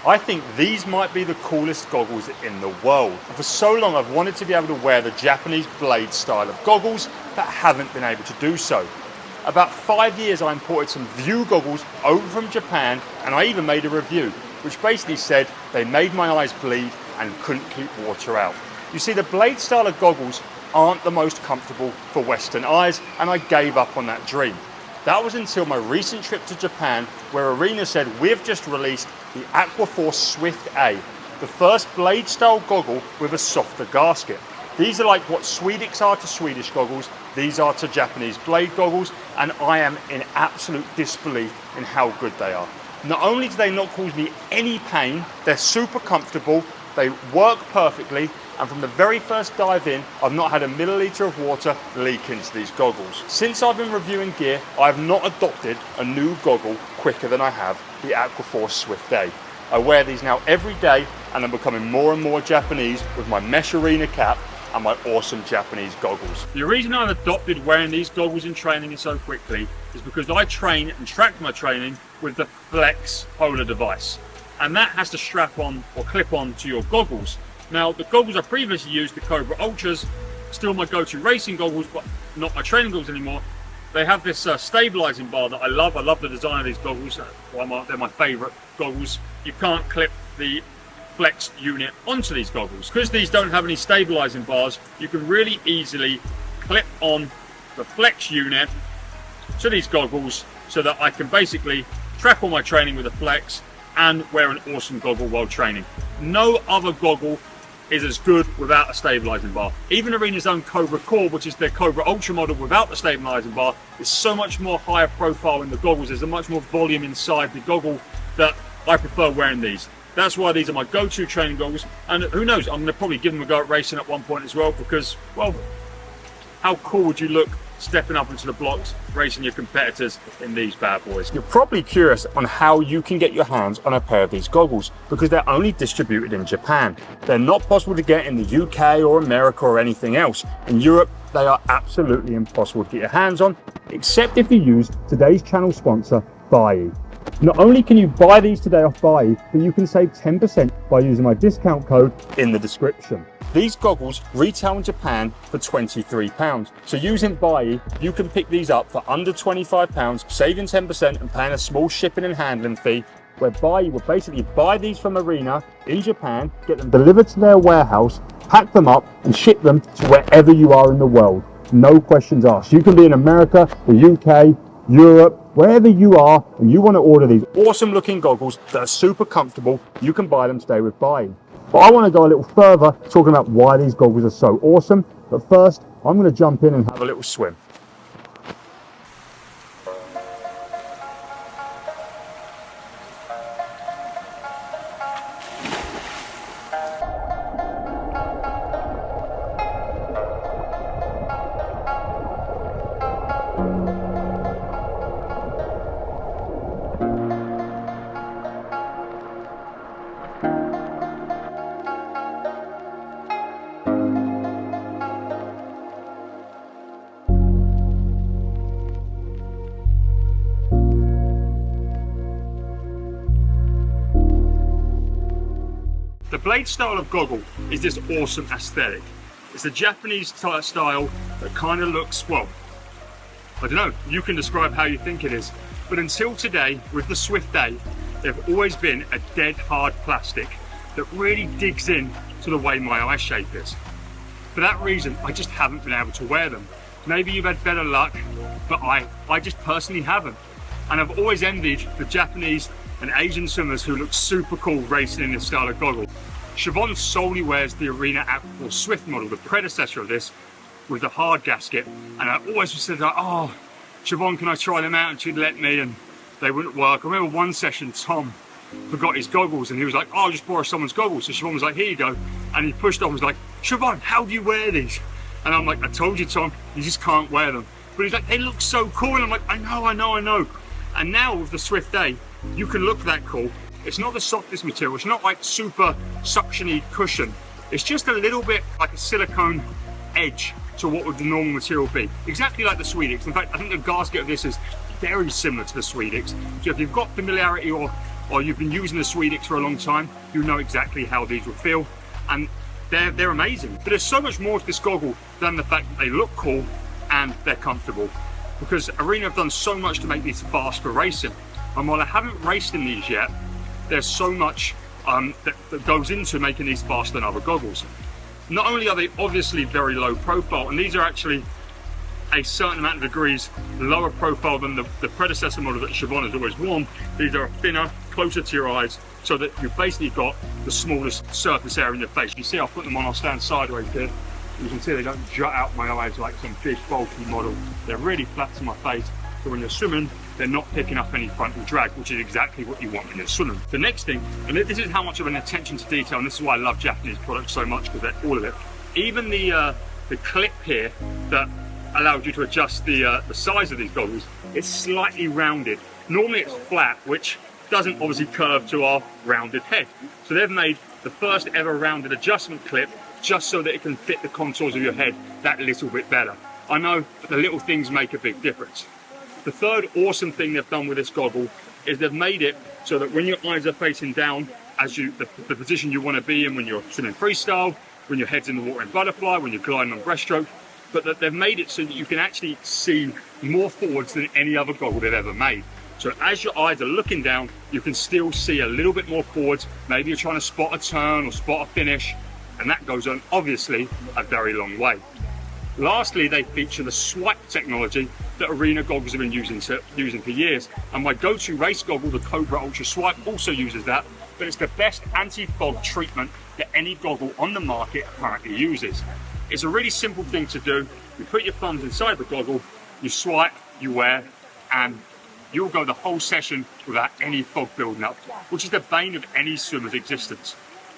I think these might be the coolest goggles in the world. And for so long I've wanted to be able to wear the Japanese blade style of goggles, but haven't been able to do so. About 5 years I imported some View goggles over from Japan, and I even made a review, which basically said they made my eyes bleed and couldn't keep water out. You see, the blade style of goggles aren't the most comfortable for Western eyes, and I gave up on that dream. That was until my recent trip to Japan, where Arena said we've just released the Aquaforce Swift A, the first blade style goggle with a softer gasket. These are like what Swedish are to Swedish goggles, these are to Japanese blade goggles, and I am in absolute disbelief in how good they are. Not only do they not cause me any pain, they're super comfortable, they work perfectly, and from the very first dive in, I've not had a milliliter of water leak into these goggles. Since I've been reviewing gear, I've not adopted a new goggle quicker than I have the Aquaforce Swift A. I wear these now every day, and I'm becoming more and more Japanese with my mesh Arena cap and my awesome Japanese goggles. The reason I've adopted wearing these goggles in training so quickly is because I train and track my training with the Flex Polar device. And that has to strap on or clip on to your goggles. Now, the goggles I previously used, the Cobra Ultras, still my go-to racing goggles, but not my training goggles anymore. They have this stabilizing bar that I love. I love the design of these goggles. They're my favorite goggles. You can't clip the Flex unit onto these goggles. Because these don't have any stabilizing bars, you can really easily clip on the Flex unit to these goggles so that I can basically track all my training with the Flex and wear an awesome goggle while training. No other goggle is as good without a stabilizing bar. Even Arena's own Cobra Core, which is their Cobra Ultra model without the stabilizing bar, is so much more higher profile in the goggles. There's a much more volume inside the goggle that I prefer wearing these. That's why these are my go-to training goggles, and who knows, I'm gonna probably give them a go at racing at one point as well, because, well, how cool would you look stepping up into the blocks, racing your competitors in these bad boys? You're probably curious on how you can get your hands on a pair of these goggles, because they're only distributed in Japan. They're not possible to get in the UK or America or anything else. In Europe, they are absolutely impossible to get your hands on, except if you use today's channel sponsor, Buyee. Not only can you buy these today off Buyee, but you can save 10% by using my discount code in the description. These goggles retail in Japan for £23. So using Buyee, you can pick these up for under £25, saving 10% and paying a small shipping and handling fee, where Buyee will basically buy these from Arena in Japan, get them delivered to their warehouse, pack them up and ship them to wherever you are in the world. No questions asked. You can be in America, the UK, Europe, wherever you are, and you want to order these awesome looking goggles that are super comfortable, you can buy them today with Buyee. But I want to go a little further talking about why these goggles are so awesome. But first, I'm going to jump in and have a little swim. The blade style of goggle is this awesome aesthetic. It's a Japanese style that kind of looks, well, I don't know, you can describe how you think it is. But until today, with the Swift A, they've always been a dead hard plastic that really digs in to the way my eye shape is. For that reason, I just haven't been able to wear them. Maybe you've had better luck, but I just personally haven't. And I've always envied the Japanese and Asian swimmers who look super cool racing in this style of goggle. Siobhan solely wears the Arena Aquaforce Swift model, the predecessor of this, with the hard gasket, and I always said, like, oh, Siobhan, can I try them out? And she'd let me, and they wouldn't work. I remember one session, Tom forgot his goggles, and he was like, oh, I'll just borrow someone's goggles. So Siobhan was like, here you go. And he pushed off and was like, Siobhan, how do you wear these? And I'm like, I told you, Tom, you just can't wear them. But he's like, they look so cool. And I'm like, I know. And now with the Swift A, you can look that cool. It's not the softest material. It's not like super suctiony cushion. It's just a little bit like a silicone edge to what would the normal material be. Exactly like the Swedix. In fact, I think the gasket of this is very similar to the Swedix. So if you've got familiarity or or you've been using the Swedix for a long time, you know exactly how these will feel, and they're amazing. But there's so much more to this goggle than the fact that they look cool and they're comfortable, because Arena have done so much to make these fast for racing. And while I haven't raced in these yet, there's so much that goes into making these faster than other goggles. Not only are they obviously very low profile, and these are actually a certain amount of degrees lower profile than the predecessor model that Siobhan has always worn. These are thinner, closer to your eyes, so that you've basically got the smallest surface area in your face. You see, I'll put them on, I'll stand sideways here. You can see they don't jut out my eyes like some big bulky model. They're really flat to my face, so when you're swimming, they're not picking up any frontal drag, which is exactly what you want when you're swimming. The next thing, and this is how much of an attention to detail, and this is why I love Japanese products so much, because they're all of it. Even the clip here that allows you to adjust the size of these goggles, it's slightly rounded. Normally it's flat, which doesn't obviously curve to our rounded head. So they've made the first ever rounded adjustment clip just so that it can fit the contours of your head that little bit better. I know that the little things make a big difference. The third awesome thing they've done with this goggle is they've made it so that when your eyes are facing down, as the position you want to be in when you're swimming freestyle, when your head's in the water in butterfly, when you're gliding on breaststroke, but that they've made it so that you can actually see more forwards than any other goggle they've ever made. So as your eyes are looking down, you can still see a little bit more forwards. Maybe you're trying to spot a turn or spot a finish, and that goes on obviously a very long way. Lastly, they feature the swipe technology that Arena goggles have been using for years. And my go-to race goggle, the Cobra Ultra Swipe, also uses that, but it's the best anti-fog treatment that any goggle on the market currently uses. It's a really simple thing to do. You put your thumbs inside the goggle, you swipe, you wear, and you'll go the whole session without any fog building up, which is the bane of any swimmer's existence.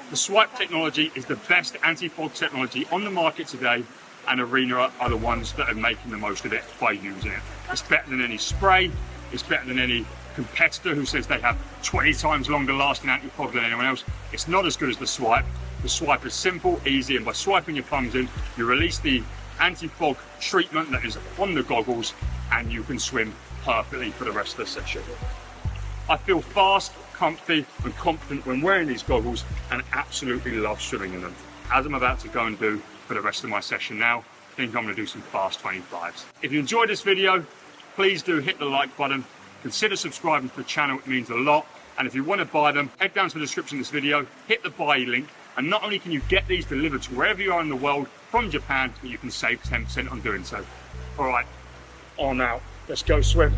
The swipe technology is the best anti-fog technology on the market today, and Arena are the ones that are making the most of it by using it. It's better than any spray, it's better than any competitor who says they have 20 times longer lasting anti-fog than anyone else. It's not as good as the swipe. The swipe is simple, easy, and by swiping your thumbs in, you release the anti-fog treatment that is on the goggles, and you can swim perfectly for the rest of the session. I feel fast, comfy, and confident when wearing these goggles, and absolutely love swimming in them, as I'm about to go and do for the rest of my session now. I think I'm going to do some fast 25s. If you enjoyed this video, please do hit the like button. Consider subscribing to the channel, it means a lot. And if you want to buy them, head down to the description of this video, hit the Buyee link, and not only can you get these delivered to wherever you are in the world from Japan, but you can save 10% on doing so. All right, on out. Let's go swim.